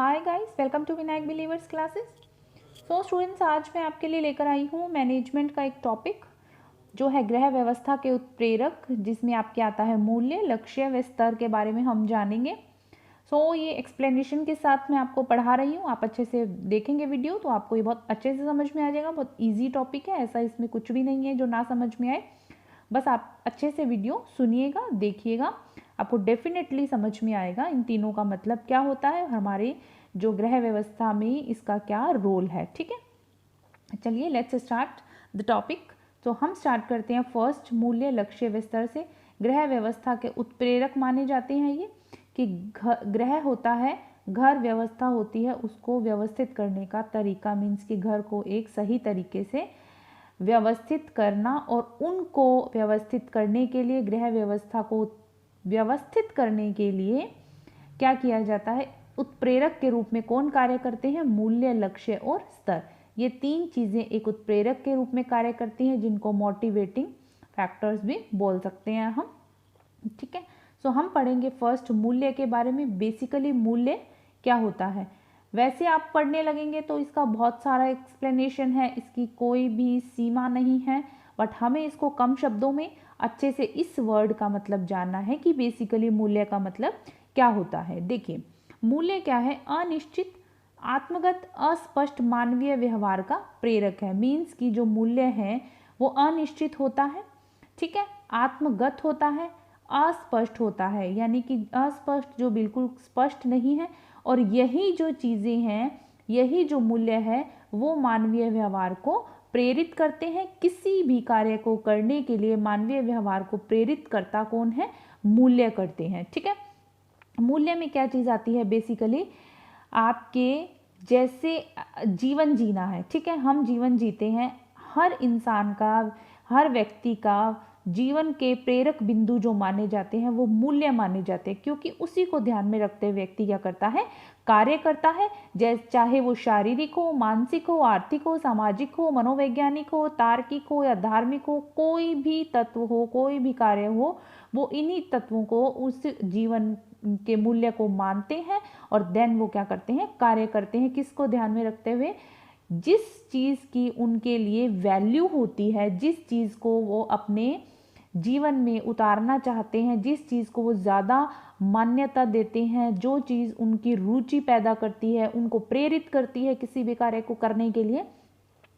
Hi guys, welcome to Vinayak believers classes. So students, आज मैं आपके लिए लेकर आई हूँ मैनेजमेंट का एक टॉपिक जो है ग्रह व्यवस्था के उत्प्रेरक, जिसमें आपके आता है मूल्य, लक्ष्य व स्तर के बारे में हम जानेंगे। सो ये एक्सप्लेनेशन के साथ मैं आपको पढ़ा रही हूँ। आप अच्छे से देखेंगे वीडियो तो आपको ये बहुत अच्छे से समझ में आ जाएगा। बहुत ईजी टॉपिक है, ऐसा इसमें कुछ भी नहीं है जो ना समझ में आए। बस आप अच्छे से वीडियो सुनिएगा, देखिएगा, आपको डेफिनेटली समझ में आएगा इन तीनों का मतलब क्या होता है, हमारे जो ग्रह व्यवस्था में इसका क्या रोल है। ठीक है, चलिए लेट्स स्टार्ट द टॉपिक। तो हम स्टार्ट करते हैं फर्स्ट, मूल्य, लक्ष्य, विस्तार से। ग्रह व्यवस्था के उत्प्रेरक माने जाते हैं ये कि ग्रह होता है, घर व्यवस्था होती है, उसको व्यवस्थित करने का तरीका, मीन्स कि घर को एक सही तरीके से व्यवस्थित करना, और उनको व्यवस्थित करने के लिए, ग्रह व्यवस्था को व्यवस्थित करने के लिए क्या किया जाता है, उत्प्रेरक के रूप में कौन कार्य करते हैं, मूल्य, लक्ष्य और स्तर। ये तीन चीज़ें एक उत्प्रेरक के रूप में कार्य करती हैं, जिनको मोटिवेटिंग फैक्टर्स भी बोल सकते हैं हम। ठीक है, सो हम पढ़ेंगे फर्स्ट मूल्य के बारे में। बेसिकली मूल्य क्या होता है, वैसे आप पढ़ने लगेंगे तो इसका बहुत सारा एक्सप्लेनेशन है, इसकी कोई भी सीमा नहीं है, बट हमें इसको कम शब्दों में अच्छे से इस वर्ड का मतलब जानना है कि बेसिकली मूल्य का मतलब क्या होता है। देखिए, मूल्य क्या है, अनिश्चित, आत्मगत, अस्पष्ट मानवीय व्यवहार का प्रेरक है। मीन्स कि जो मूल्य है वो अनिश्चित होता है, ठीक है, आत्मगत होता है, अस्पष्ट होता है, यानी कि अस्पष्ट जो बिल्कुल स्पष्ट नहीं है, और यही जो चीज़ें हैं, यही जो मूल्य है वो मानवीय व्यवहार को प्रेरित करते हैं। किसी भी कार्य को करने के लिए मानवीय व्यवहार को प्रेरित करता कौन है, मूल्य करते हैं। ठीक है, मूल्य में क्या चीज़ आती है, बेसिकली आपके जैसे जीवन जीना है। ठीक है, हम जीवन जीते हैं, हर इंसान का, हर व्यक्ति का जीवन के प्रेरक बिंदु जो माने जाते हैं वो मूल्य माने जाते हैं, क्योंकि उसी को ध्यान में रखते हुए व्यक्ति क्या करता है, कार्य करता है। जैसे चाहे वो शारीरिक हो, मानसिक हो, आर्थिक हो, सामाजिक हो, मनोवैज्ञानिक हो, तार्किक हो या धार्मिक हो, कोई भी तत्व हो, कोई भी कार्य हो, वो इन्हीं तत्वों को, उस जीवन के मूल्य को मानते हैं और देन वो क्या करते हैं, कार्य करते हैं। किसको ध्यान में रखते हुए, जिस चीज़ की उनके लिए वैल्यू होती है, जिस चीज़ को वो अपने जीवन में उतारना चाहते हैं, जिस चीज़ को वो ज़्यादा मान्यता देते हैं, जो चीज़ उनकी रुचि पैदा करती है, उनको प्रेरित करती है किसी भी कार्य को करने के लिए,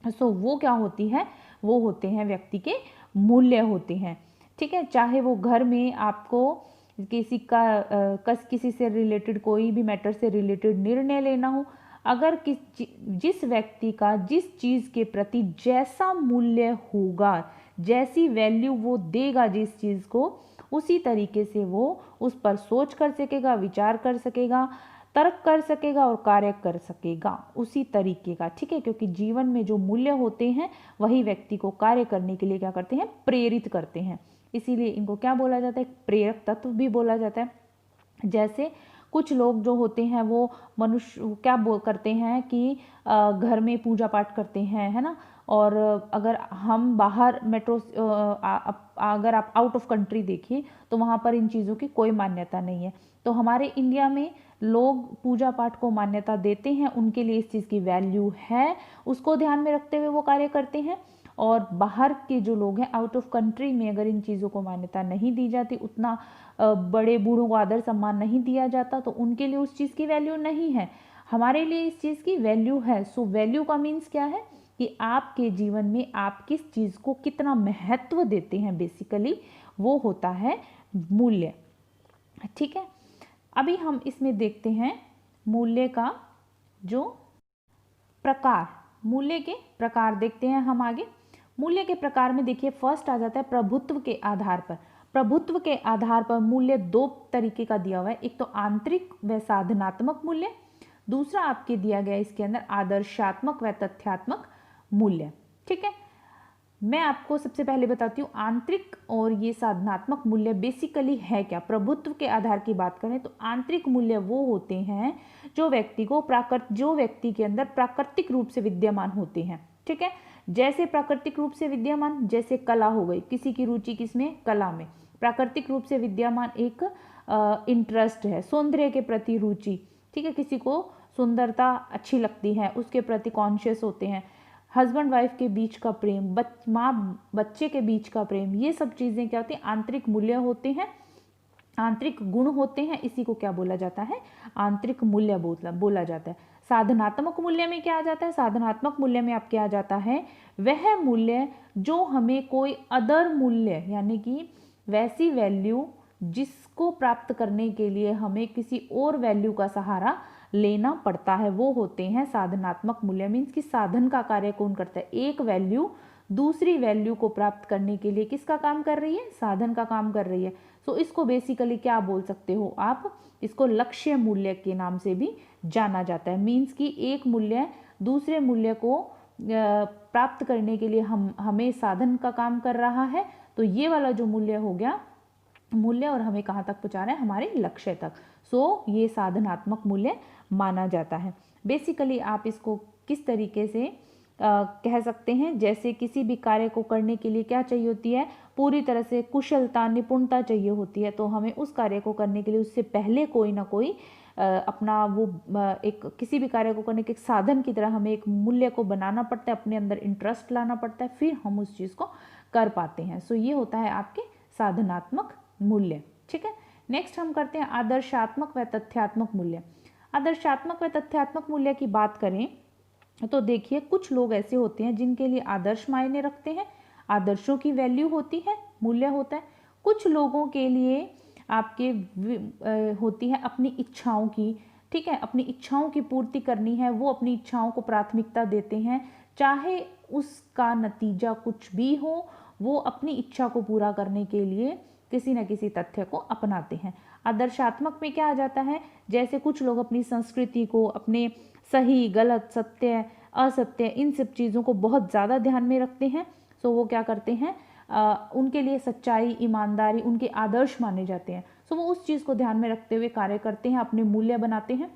सो वो क्या होती है, वो होते हैं व्यक्ति के मूल्य होते हैं। ठीक है, चाहे वो घर में आपको किसी का किसी से रिलेटेड, कोई भी मैटर से रिलेटेड निर्णय लेना हो, अगर जिस व्यक्ति का जिस चीज़ के प्रति जैसा मूल्य होगा, जैसी वैल्यू वो देगा जिस चीज़ को, उसी तरीके से वो उस पर सोच कर सकेगा, विचार कर सकेगा, तर्क कर सकेगा और कार्य कर सकेगा उसी तरीके का। ठीक है, क्योंकि जीवन में जो मूल्य होते हैं वही व्यक्ति को कार्य करने के लिए क्या करते हैं, प्रेरित करते हैं। इसीलिए इनको क्या बोला जाता है, प्रेरक तत्व भी बोला जाता है। जैसे कुछ लोग जो होते हैं वो मनुष्य क्या करते हैं कि घर में पूजा पाठ करते हैं, है ना, और अगर हम बाहर मेट्रो, अगर आप आउट ऑफ कंट्री देखिए तो वहाँ पर इन चीज़ों की कोई मान्यता नहीं है। तो हमारे इंडिया में लोग पूजा पाठ को मान्यता देते हैं, उनके लिए इस चीज़ की वैल्यू है, उसको ध्यान में रखते हुए वो कार्य करते हैं। और बाहर के जो लोग हैं, आउट ऑफ कंट्री में, अगर इन चीज़ों को मान्यता नहीं दी जाती, उतना बड़े बूढ़ों को आदर सम्मान नहीं दिया जाता, तो उनके लिए उस चीज़ की वैल्यू नहीं है। हमारे लिए इस चीज़ की वैल्यू है। सो वैल्यू का मीन्स क्या है कि आपके जीवन में आप किस चीज़ को कितना महत्व देते हैं, बेसिकली वो होता है मूल्य। ठीक है, अभी हम इसमें देखते हैं मूल्य का जो प्रकार, मूल्य के प्रकार देखते हैं हम आगे। मूल्य के प्रकार में देखिए, फर्स्ट आ जाता है प्रभुत्व के आधार पर। प्रभुत्व के आधार पर मूल्य दो तरीके का दिया हुआ है, एक तो आंतरिक व साधनात्मक मूल्य, दूसरा आपके दिया गया इसके अंदर आदर्शात्मक व तथ्यात्मक मूल्य। ठीक है, मैं आपको सबसे पहले बताती हूँ आंतरिक और ये साधनात्मक मूल्य बेसिकली है क्या। प्रभुत्व के आधार की बात करें तो आंतरिक मूल्य वो होते हैं जो व्यक्ति के अंदर प्राकृतिक रूप से विद्यमान होते हैं। ठीक है, जैसे प्राकृतिक रूप से विद्यमान, जैसे कला हो गई, किसी की रुचि किसमें, कला में, प्राकृतिक रूप से विद्यमान एक इंटरेस्ट है, सौंदर्य के प्रति रुचि। ठीक है, किसी को सुंदरता अच्छी लगती है, उसके प्रति कॉन्शियस होते हैं। हस्बैंड वाइफ के बीच का प्रेम, माँ बच्चे के बीच का प्रेम, ये सब चीज़ें क्या होती हैं, आंतरिक मूल्य होते हैं, आंतरिक गुण होते हैं। इसी को क्या बोला जाता है, आंतरिक मूल्य बोला जाता है। साधनात्मक मूल्य में क्या आ जाता है, साधनात्मक मूल्य में आप क्या आ जाता है, वह मूल्य जो हमें कोई अदर मूल्य यानी कि वैसी वैल्यू जिसको प्राप्त करने के लिए हमें किसी और वैल्यू का सहारा लेना पड़ता है, वो होते हैं साधनात्मक मूल्य। मीन्स कि साधन का कार्य कौन करता है, एक वैल्यू दूसरी वैल्यू को प्राप्त करने के लिए किसका काम कर रही है, साधन का काम कर रही है। सो इसको बेसिकली क्या बोल सकते हो आप, इसको लक्ष्य मूल्य के नाम से भी जाना जाता है। मीन्स कि एक मूल्य दूसरे मूल्य को प्राप्त करने के लिए हमें साधन का काम कर रहा है, तो ये वाला जो मूल्य हो गया मूल्य, और हमें कहाँ तक पहुँचा रहा है, हमारे लक्ष्य तक। सो ये साधनात्मक मूल्य माना जाता है। बेसिकली आप इसको किस तरीके से कह सकते हैं, जैसे किसी भी कार्य को करने के लिए क्या चाहिए होती है, पूरी तरह से कुशलता निपुणता चाहिए होती है। तो हमें उस कार्य को करने के लिए उससे पहले कोई ना कोई अपना वो एक किसी भी कार्य को करने के एक साधन की तरह हमें एक मूल्य को बनाना पड़ता है, अपने अंदर इंटरेस्ट लाना पड़ता है, फिर हम उस चीज़ को कर पाते हैं। सो ये होता है आपके साधनात्मक मूल्य। ठीक है, नेक्स्ट हम करते हैं आदर्शात्मक व तथ्यात्मक मूल्य। आदर्शात्मक व तथ्यात्मक मूल्य की बात करें तो देखिए, कुछ लोग ऐसे होते हैं जिनके लिए आदर्श मायने रखते हैं, आदर्शों की वैल्यू होती है, मूल्य होता है। कुछ लोगों के लिए आपके होती है अपनी इच्छाओं की, ठीक है, अपनी इच्छाओं की पूर्ति करनी है, वो अपनी इच्छाओं को प्राथमिकता देते हैं, चाहे उसका नतीजा कुछ भी हो, वो अपनी इच्छा को पूरा करने के लिए किसी न किसी तथ्य को अपनाते हैं। आदर्शात्मक में क्या आ जाता है, जैसे कुछ लोग अपनी संस्कृति को, अपने सही गलत सत्य असत्य इन सब चीज़ों को बहुत ज़्यादा ध्यान में रखते हैं। सो वो क्या करते हैं, उनके लिए सच्चाई ईमानदारी उनके आदर्श माने जाते हैं। सो वो उस चीज़ को ध्यान में रखते हुए कार्य करते हैं, अपने मूल्य बनाते हैं।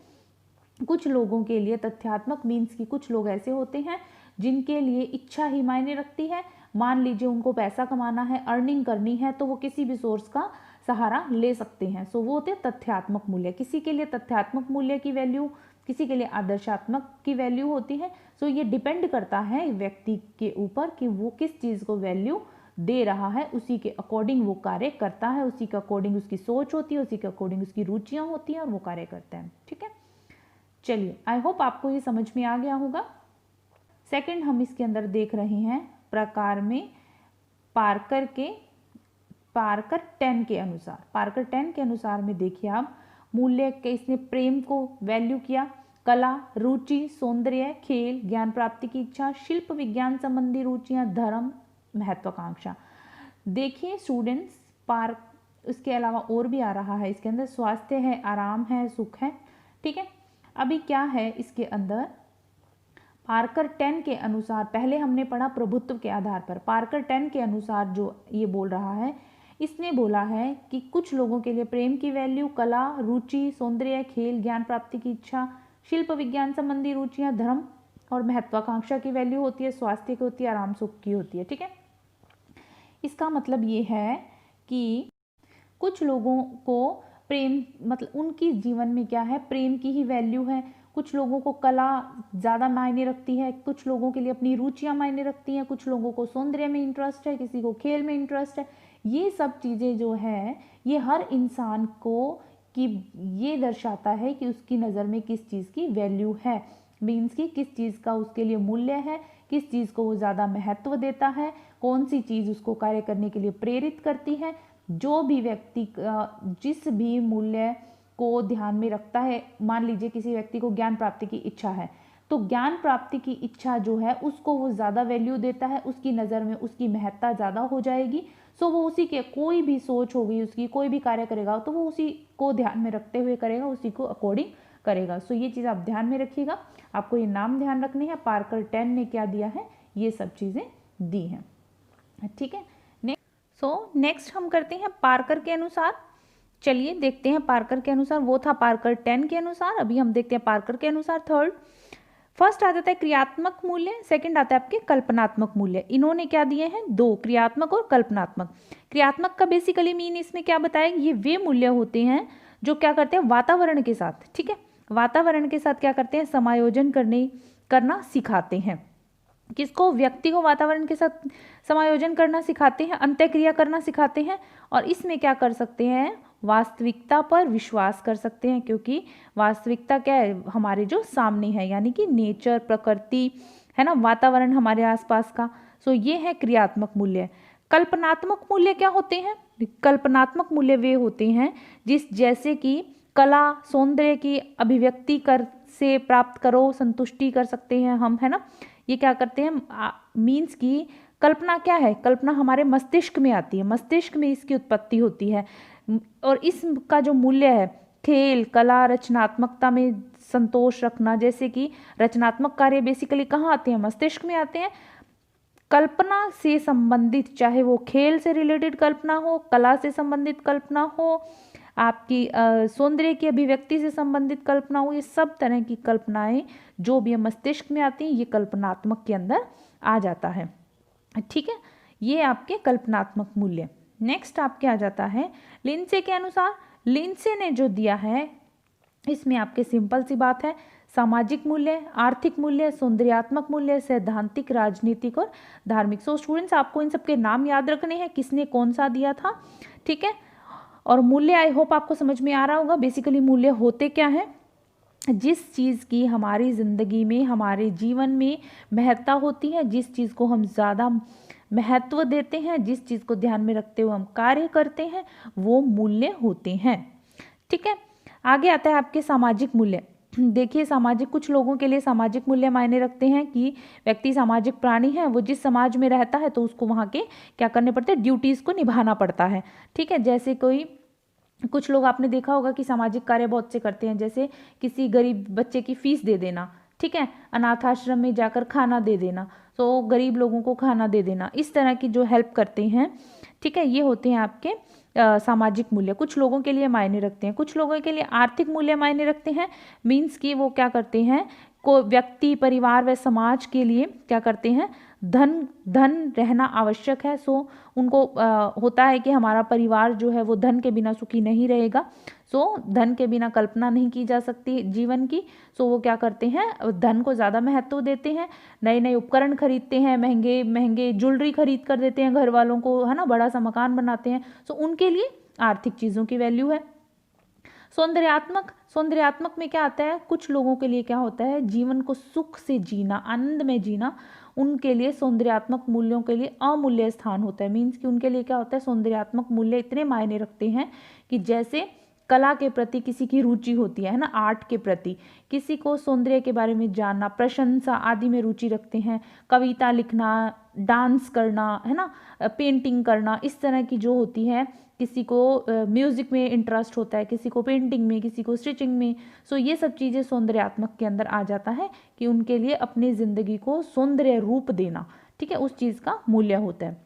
कुछ लोगों के लिए तथ्यात्मक मीन्स की कुछ लोग ऐसे होते हैं जिनके लिए इच्छा ही मायने रखती है। मान लीजिए उनको पैसा कमाना है, अर्निंग करनी है, तो वो किसी भी सोर्स का सहारा ले सकते हैं। सो वो होते हैं तथ्यात्मक मूल्य। किसी के लिए तथ्यात्मक मूल्य की वैल्यू, किसी के लिए आदर्शात्मक की वैल्यू होती है। सो ये डिपेंड करता है व्यक्ति के ऊपर कि वो किस चीज़ को वैल्यू दे रहा है, उसी के अकॉर्डिंग वो कार्य करता है, उसी के अकॉर्डिंग उसकी सोच होती है, उसी के अकॉर्डिंग उसकी रुचियाँ होती हैं और वो कार्य करता है। ठीक है, चलिए, आई होप आपको ये समझ में आ गया होगा। सेकंड हम इसके अंदर देख रहे हैं प्रकार में पार्कर 10 के अनुसार। पार्कर 10 के अनुसार में देखिए आप, मूल्य के इसने प्रेम को वैल्यू किया, कला, रुचि, सौंदर्य, खेल, ज्ञान प्राप्ति की इच्छा, शिल्प विज्ञान संबंधी रुचियां, धर्म, महत्वाकांक्षा। देखिए स्टूडेंट्स, इसके अलावा और भी आ रहा है इसके अंदर, स्वास्थ्य है, आराम है, सुख है। ठीक है, अभी क्या है इसके अंदर, पार्कर 10 के अनुसार, पहले हमने पढ़ा प्रभुत्व के आधार पर, पार्कर 10 के अनुसार जो ये बोल रहा है, इसने बोला है कि कुछ लोगों के लिए प्रेम की वैल्यू कला, रुचि, सौंदर्य, खेल, ज्ञान प्राप्ति की इच्छा, शिल्प विज्ञान संबंधी रुचियां, धर्म और महत्वाकांक्षा की वैल्यू होती है, स्वास्थ्य की होती है, आराम सुख की होती है। ठीक है, इसका मतलब ये है कि कुछ लोगों को प्रेम, मतलब उनकी जीवन में क्या है, प्रेम की ही वैल्यू है। कुछ लोगों को कला ज़्यादा मायने रखती है, कुछ लोगों के लिए अपनी रुचियां मायने रखती हैं, कुछ लोगों को सौंदर्य में इंटरेस्ट है, किसी को खेल में इंटरेस्ट है। ये सब चीज़ें जो है, ये हर इंसान को कि ये दर्शाता है कि उसकी नज़र में किस चीज़ की वैल्यू है, मीन्स कि किस चीज़ का उसके लिए मूल्य है, किस चीज़ को वो ज़्यादा महत्व देता है, कौन सी चीज़ उसको कार्य करने के लिए प्रेरित करती है। जो भी व्यक्ति जिस भी मूल्य को ध्यान में रखता है, मान लीजिए किसी व्यक्ति को ज्ञान प्राप्ति की इच्छा है, तो ज्ञान प्राप्ति की इच्छा जो है उसको वो ज़्यादा वैल्यू देता है, उसकी नज़र में उसकी महत्ता ज़्यादा हो जाएगी। सो वो उसी के, कोई भी सोच होगी उसकी, कोई भी कार्य करेगा तो वो उसी को ध्यान में रखते हुए करेगा, उसी को अकॉर्डिंग करेगा। सो ये चीज़ आप ध्यान में रखिएगा, आपको ये नाम ध्यान रखने हैं। पार्कर 10 ने क्या दिया है, ये सब चीज़ें दी हैं। ठीक है, नेक्स्ट हम करते हैं पार्कर के अनुसार। चलिए देखते हैं पार्कर के अनुसार, वो था पार्कर 10 के अनुसार, अभी हम देखते हैं पार्कर के अनुसार। थर्ड, फर्स्ट आ जाता है क्रियात्मक मूल्य, सेकंड आता है आपके कल्पनात्मक मूल्य। इन्होंने क्या दिए हैं, 2, क्रियात्मक और कल्पनात्मक। क्रियात्मक का बेसिकली मीन इसमें क्या बताया, ये वे मूल्य होते हैं जो क्या करते हैं वातावरण के साथ, ठीक है, वातावरण के साथ क्या करते हैं, समायोजन करना सिखाते हैं। किसको, व्यक्ति को वातावरण के साथ समायोजन करना सिखाते हैं, अंतःक्रिया करना सिखाते हैं। और इसमें क्या कर सकते हैं, वास्तविकता पर विश्वास कर सकते हैं, क्योंकि वास्तविकता क्या है, हमारे जो सामने है, यानी कि नेचर, प्रकृति है ना, वातावरण हमारे आसपास का। सो ये है क्रियात्मक मूल्य। कल्पनात्मक मूल्य क्या होते हैं, कल्पनात्मक मूल्य वे होते हैं जैसे कि कला, सौंदर्य की अभिव्यक्ति कर से प्राप्त करो, संतुष्टि कर सकते हैं हम, है ना। ये क्या करते हैं, मीन्स की कल्पना क्या है, कल्पना हमारे मस्तिष्क में आती है, मस्तिष्क में इसकी उत्पत्ति होती है। और इसका जो मूल्य है, खेल, कला, रचनात्मकता में संतोष रखना, जैसे कि रचनात्मक कार्य बेसिकली कहाँ आते हैं, मस्तिष्क में आते हैं। कल्पना से संबंधित, चाहे वो खेल से रिलेटेड कल्पना हो, कला से संबंधित कल्पना हो, आपकी सौंदर्य की अभिव्यक्ति से संबंधित कल्पना हो, ये सब तरह की कल्पनाएं जो भी मस्तिष्क में आती हैं, ये कल्पनात्मक के अंदर आ जाता है। ठीक है, ये आपके कल्पनात्मक मूल्य। नेक्स्ट आपके आ जाता है लिंडसे के अनुसार। लिंडसे ने जो दिया है इसमें आपके सिंपल सी बात है, सामाजिक मूल्य, आर्थिक मूल्य, सौंदर्यात्मक मूल्य, सैद्धांतिक, राजनीतिक और धार्मिक। सो स्टूडेंट्स, आपको इन सबके नाम याद रखने हैं, किसने कौन सा दिया था। ठीक है, और मूल्य आई होप आपको समझ में आ रहा होगा। बेसिकली मूल्य होते क्या हैं, जिस चीज़ की हमारी ज़िंदगी में, हमारे जीवन में महत्ता होती है, जिस चीज़ को हम ज़्यादा महत्व देते हैं, जिस चीज़ को ध्यान में रखते हुए हम कार्य करते हैं, वो मूल्य होते हैं। ठीक है, आगे आता है आपके सामाजिक मूल्य। देखिए, सामाजिक, कुछ लोगों के लिए सामाजिक मूल्य मायने रखते हैं कि व्यक्ति सामाजिक प्राणी है, वो जिस समाज में रहता है तो उसको वहाँ के क्या करने पड़ते हैं, ड्यूटीज़ को निभाना पड़ता है। ठीक है, जैसे कुछ लोग आपने देखा होगा कि सामाजिक कार्य बहुत से करते हैं, जैसे किसी गरीब बच्चे की फीस दे देना, ठीक है, अनाथ आश्रम में जाकर खाना दे देना, तो गरीब लोगों को खाना दे देना, इस तरह की जो हेल्प करते हैं। ठीक है, ये होते हैं आपके सामाजिक मूल्य, कुछ लोगों के लिए मायने रखते हैं। कुछ लोगों के लिए आर्थिक मूल्य मायने रखते हैं, मीन्स कि वो क्या करते हैं, को व्यक्ति, परिवार व समाज के लिए क्या करते हैं, धन रहना आवश्यक है। सो उनको होता है कि हमारा परिवार जो है वो धन के बिना सुखी नहीं रहेगा। सो धन के बिना कल्पना नहीं की जा सकती जीवन की। सो वो क्या करते हैं, धन को ज़्यादा महत्व देते हैं, नए नए उपकरण खरीदते हैं, महंगे महंगे ज्वेलरी खरीद कर देते हैं घर वालों को, है ना, बड़ा सा मकान बनाते हैं। सो उनके लिए आर्थिक चीज़ों की वैल्यू है। सौंदर्यात्मक में क्या आता है, कुछ लोगों के लिए क्या होता है, जीवन को सुख से जीना, आनंद में जीना, उनके लिए सौंदर्यात्मक मूल्यों के लिए अमूल्य स्थान होता है। मीन्स कि उनके लिए क्या होता है, सौंदर्यात्मक मूल्य इतने मायने रखते हैं कि जैसे कला के प्रति किसी की रुचि होती है ना, आर्ट के प्रति, किसी को सौंदर्य के बारे में जानना, प्रशंसा आदि में रुचि रखते हैं, कविता लिखना, डांस करना, है ना, पेंटिंग करना, इस तरह की जो होती है, किसी को म्यूज़िक में इंटरेस्ट होता है, किसी को पेंटिंग में, किसी को स्टिचिंग में। सो ये सब चीज़ें सौंदर्यात्मक के अंदर आ जाता है कि उनके लिए अपनी ज़िंदगी को सौंदर्य रूप देना, ठीक है, उस चीज़ का मूल्य होता है।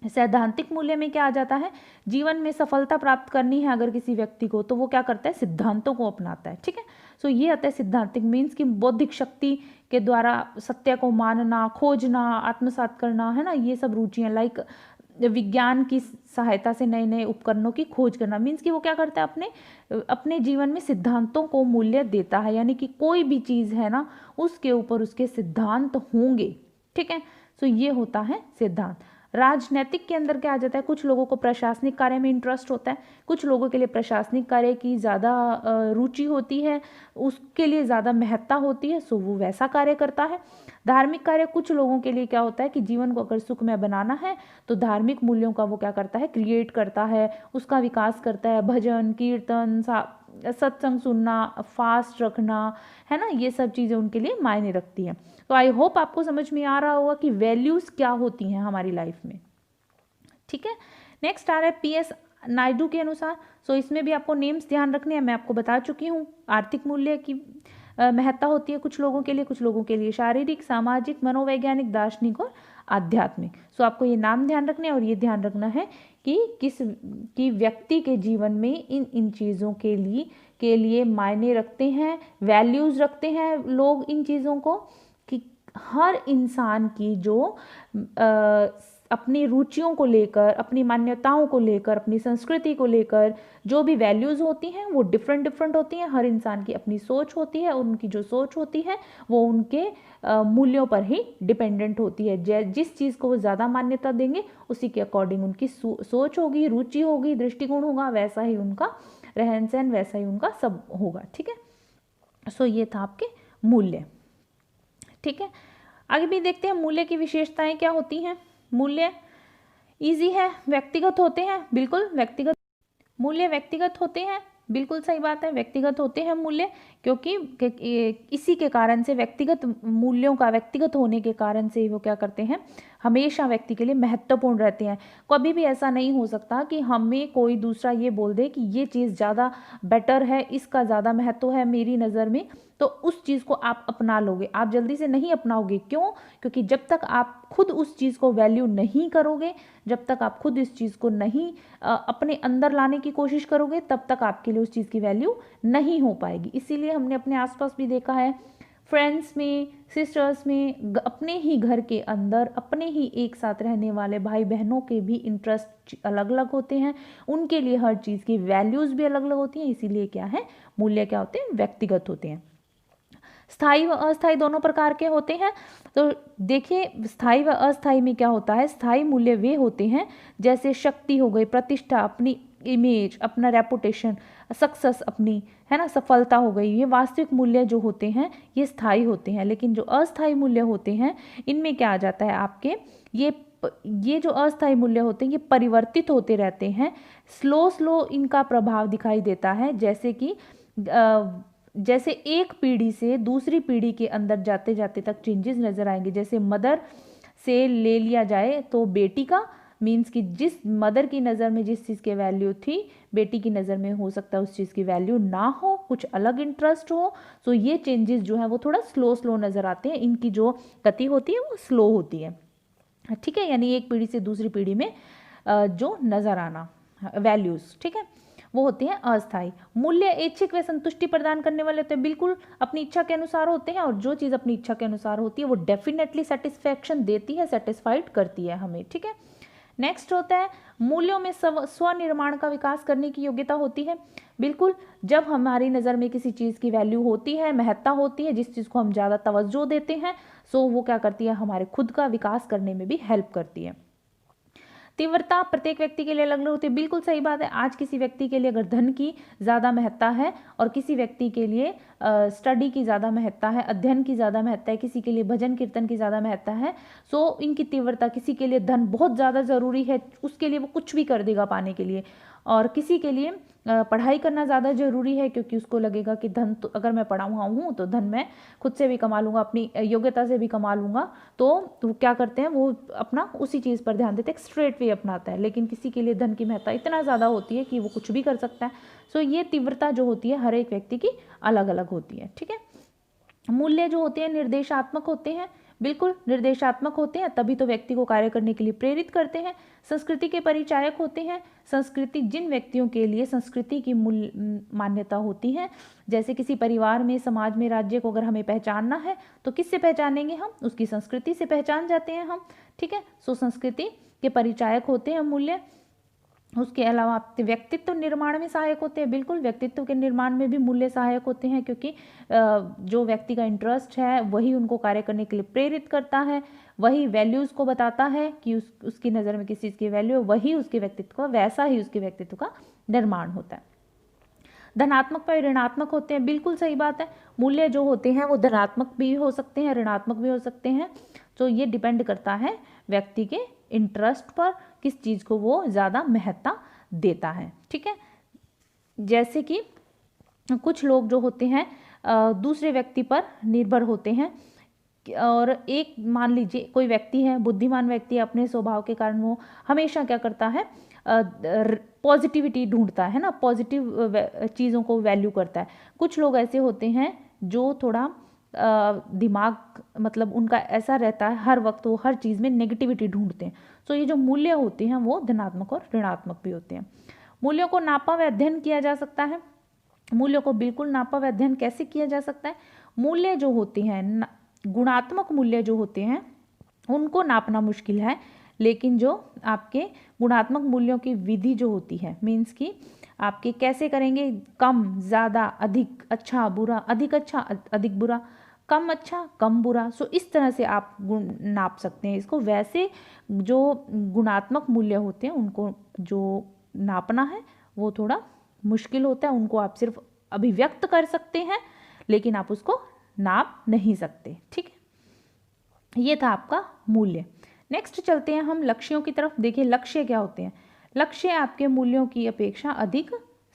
सैद्धांतिक मूल्य में क्या आ जाता है, जीवन में सफलता प्राप्त करनी है अगर किसी व्यक्ति को, तो वो क्या करता है, सिद्धांतों को अपनाता है। ठीक है, सो ये आता है सिद्धांतिक, मीन्स की बौद्धिक शक्ति के द्वारा सत्य को मानना, खोजना, आत्मसात करना, है ना, ये सब रुचियाँ, लाइक विज्ञान की सहायता से नए नए उपकरणों की खोज करना। मीन्स कि वो क्या करता है, अपने जीवन में सिद्धांतों को मूल्य देता है, यानी कि कोई भी चीज़ है ना, उसके ऊपर उसके सिद्धांत होंगे। ठीक है, सो ये होता है सिद्धांत। राजनैतिक के अंदर क्या आ जाता है, कुछ लोगों को प्रशासनिक कार्य में इंटरेस्ट होता है, कुछ लोगों के लिए प्रशासनिक कार्य की ज़्यादा रुचि होती है, उसके लिए ज़्यादा महत्ता होती है, सो वो वैसा कार्य करता है। धार्मिक कार्य, कुछ लोगों के लिए क्या होता है कि जीवन को अगर सुखमय बनाना है तो धार्मिक मूल्यों का वो क्या करता है, क्रिएट करता है, उसका विकास करता है, भजन कीर्तन, सत्संग सुनना, फास्ट रखना, है ना, ये सब चीज़ें उनके लिए मायने रखती हैं। तो आई होप आपको समझ में आ रहा होगा कि वैल्यूज़ क्या होती हैं हमारी लाइफ में। ठीक है, नेक्स्ट आ रहा है PS नायडू के अनुसार। सो इसमें भी आपको नेम्स ध्यान रखने हैं, मैं आपको बता चुकी हूँ। आर्थिक मूल्य की महत्ता होती है कुछ लोगों के लिए, कुछ लोगों के लिए शारीरिक, सामाजिक, मनोवैज्ञानिक, दार्शनिक और आध्यात्मिक। सो आपको ये नाम ध्यान रखने हैं और ये ध्यान रखना है कि व्यक्ति के जीवन में इन चीज़ों के लिए मायने रखते हैं, वैल्यूज़ रखते हैं लोग इन चीज़ों को, कि हर इंसान की जो अपनी रुचियों को लेकर, अपनी मान्यताओं को लेकर, अपनी संस्कृति को लेकर जो भी वैल्यूज़ होती हैं वो डिफरेंट डिफरेंट होती हैं। हर इंसान की अपनी सोच होती है, उनकी जो सोच होती है वो उनके मूल्यों पर ही डिपेंडेंट होती है। जिस चीज़ को वो ज़्यादा मान्यता देंगे उसी के अकॉर्डिंग उनकी सोच होगी, रुचि होगी, दृष्टिकोण होगा, वैसा ही उनका रहन सहन, वैसा ही उनका सब होगा। ठीक है, सो ये था आपके मूल्य। ठीक है, आगे भी देखते हैं मूल्य की विशेषताएं क्या होती हैं। मूल्य इजी है, व्यक्तिगत होते हैं, बिल्कुल व्यक्तिगत मूल्य व्यक्तिगत होते हैं, बिल्कुल सही बात है, व्यक्तिगत होते हैं मूल्य, क्योंकि इसी के कारण से व्यक्तिगत मूल्यों का व्यक्तिगत होने के कारण से वो क्या करते हैं, हमेशा व्यक्ति के लिए महत्वपूर्ण रहते हैं। कभी भी ऐसा नहीं हो सकता कि हमें कोई दूसरा ये बोल दे कि ये चीज़ ज़्यादा बेटर है, इसका ज़्यादा महत्व है मेरी नज़र में, तो उस चीज़ को आप अपना लोगे। आप जल्दी से नहीं अपनाओगे, क्यों? क्योंकि जब तक आप खुद उस चीज़ को वैल्यू नहीं करोगे, जब तक आप खुद इस चीज़ को नहीं अपने अंदर लाने की कोशिश करोगे, तब तक आपके लिए उस चीज़ की वैल्यू नहीं हो पाएगी। इसीलिए हमने अपने आसपास भी देखा है, फ्रेंड्स में, सिस्टर्स में, अपने ही घर के अंदर अपने ही एक साथ रहने वाले भाई बहनों के भी इंटरेस्ट अलग अलग होते हैं, उनके लिए हर चीज़ की वैल्यूज़ भी अलग अलग होती हैं। इसीलिए क्या है, मूल्य क्या होते हैं, व्यक्तिगत होते हैं। स्थायी व अस्थायी दोनों प्रकार के होते हैं। तो देखिए, स्थायी व अस्थायी में क्या होता है, स्थायी मूल्य वे होते हैं जैसे शक्ति हो गई, प्रतिष्ठा, अपनी इमेज, अपना रेपुटेशन, सक्सेस अपनी, है ना, सफलता हो गई, ये वास्तविक मूल्य जो होते हैं ये स्थायी होते हैं। लेकिन जो अस्थायी मूल्य होते हैं इनमें क्या आ जाता है आपके, ये जो अस्थायी मूल्य होते हैं ये परिवर्तित होते रहते हैं, स्लो इनका प्रभाव दिखाई देता है। जैसे एक पीढ़ी से दूसरी पीढ़ी के अंदर जाते जाते तक चेंजेस नज़र आएंगे। जैसे मदर से ले लिया जाए तो बेटी का मीन्स कि जिस मदर की नज़र में जिस चीज़ की वैल्यू थी, बेटी की नज़र में हो सकता है उस चीज़ की वैल्यू ना हो, कुछ अलग इंटरेस्ट हो। सो ये चेंजेस जो है वो थोड़ा स्लो नज़र आते हैं, इनकी जो गति होती है वो स्लो होती है। ठीक है, यानी एक पीढ़ी से दूसरी पीढ़ी में जो नज़र आना वैल्यूज़, ठीक है, वो होते हैं अस्थायी। मूल्य ऐच्छिक व संतुष्टि प्रदान करने वाले होते हैं, बिल्कुल अपनी इच्छा के अनुसार होते हैं, और जो चीज़ अपनी इच्छा के अनुसार होती है वो डेफिनेटली सेटिस्फैक्शन देती है, सेटिस्फाइड करती है हमें। ठीक है, नेक्स्ट होता है मूल्यों में स्वनिर्माण का विकास करने की योग्यता होती है। बिल्कुल, जब हमारी नज़र में किसी चीज़ की वैल्यू होती है, महत्ता होती है, जिस चीज़ को हम ज़्यादा तवज्जो देते हैं, सो वो क्या करती है, हमारे खुद का विकास करने में भी हेल्प करती है। तीव्रता प्रत्येक व्यक्ति के लिए अलग अलग होती है, बिल्कुल सही बात है। आज किसी व्यक्ति के लिए अगर धन की ज़्यादा महत्ता है और किसी व्यक्ति के लिए स्टडी की ज़्यादा महत्ता है, अध्ययन की ज़्यादा महत्ता है, किसी के लिए भजन कीर्तन की ज़्यादा महत्ता है, सो इनकी तीव्रता, किसी के लिए धन बहुत ज़्यादा ज़रूरी है, उसके लिए वो कुछ भी कर देगा पाने के लिए, और किसी के लिए पढ़ाई करना ज़्यादा ज़रूरी है, क्योंकि उसको लगेगा कि धन तो अगर मैं पढ़ा हुआ हूँ तो धन मैं खुद से भी कमा लूँगा, अपनी योग्यता से भी कमा लूँगा। तो वो क्या करते हैं, वो अपना उसी चीज़ पर ध्यान देते हैं, एक स्ट्रेट वे अपनाता है। लेकिन किसी के लिए धन की महत्ता इतना ज़्यादा होती है कि वो कुछ भी कर सकता है। सो ये तीव्रता जो होती है हर एक व्यक्ति की अलग अलग होती है। ठीक है, मूल्य जो होते हैं निर्देशात्मक होते हैं, बिल्कुल निर्देशात्मक होते हैं, तभी तो व्यक्ति को कार्य करने के लिए प्रेरित करते हैं। संस्कृति के परिचायक होते हैं, संस्कृति जिन व्यक्तियों के लिए संस्कृति की मूल मान्यता होती है, जैसे किसी परिवार में, समाज में, राज्य को अगर हमें पहचानना है तो किससे पहचानेंगे हम, उसकी संस्कृति से पहचान जाते हैं हम। ठीक है, सो संस्कृति के परिचायक होते हैं मूल्य। उसके अलावा व्यक्तित्व निर्माण में सहायक होते हैं, बिल्कुल व्यक्तित्व के निर्माण में भी मूल्य सहायक होते हैं, क्योंकि जो व्यक्ति का इंटरेस्ट है वही उनको कार्य करने के लिए प्रेरित करता है, वही वैल्यूज़ को बताता है कि उसकी नज़र में किस चीज़ की वैल्यू है, वही उसके व्यक्तित्व का, वैसा ही उसके व्यक्तित्व का निर्माण होता है। धनात्मक व ऋणात्मक होते हैं, बिल्कुल सही बात है। मूल्य जो होते हैं वो धनात्मक भी हो सकते हैं, ऋणात्मक भी हो सकते हैं। तो ये डिपेंड करता है व्यक्ति के इंटरेस्ट पर, किस चीज़ को वो ज़्यादा महत्ता देता है। ठीक है, जैसे कि कुछ लोग जो होते हैं दूसरे व्यक्ति पर निर्भर होते हैं, और एक मान लीजिए कोई व्यक्ति है, बुद्धिमान व्यक्ति, अपने स्वभाव के कारण वो हमेशा क्या करता है, पॉजिटिविटी ढूंढता है ना, पॉजिटिव चीज़ों को वैल्यू करता है। कुछ लोग ऐसे होते हैं जो थोड़ा दिमाग, मतलब उनका ऐसा रहता है, हर वक्त वो हर चीज़ में नेगेटिविटी ढूंढते हैं। तो ये जो मूल्य होते हैं वो धनात्मक और ऋणात्मक भी होते हैं। मूल्यों को नापा व अध्ययन किया जा सकता है। मूल्यों को बिल्कुल नापा व अध्ययन कैसे किया जा सकता है, मूल्य जो होते हैं, गुणात्मक मूल्य जो होते हैं उनको नापना मुश्किल है, लेकिन जो आपके गुणात्मक मूल्यों की विधि जो होती है, मीन्स कि आपके कैसे करेंगे, कम, ज़्यादा, अधिक अच्छा बुरा, अधिक अच्छा अधिक बुरा, कम अच्छा कम बुरा, सो इस तरह से आप गुण नाप सकते हैं इसको। वैसे जो गुणात्मक मूल्य होते हैं उनको जो नापना है वो थोड़ा मुश्किल होता है, उनको आप सिर्फ अभिव्यक्त कर सकते हैं लेकिन आप उसको नाप नहीं सकते। ठीक है, ये था आपका मूल्य। नेक्स्ट चलते हैं हम लक्ष्यों की तरफ। देखिए लक्ष्य क्या होते हैं। लक्ष्य आपके मूल्यों की अपेक्षा अधिक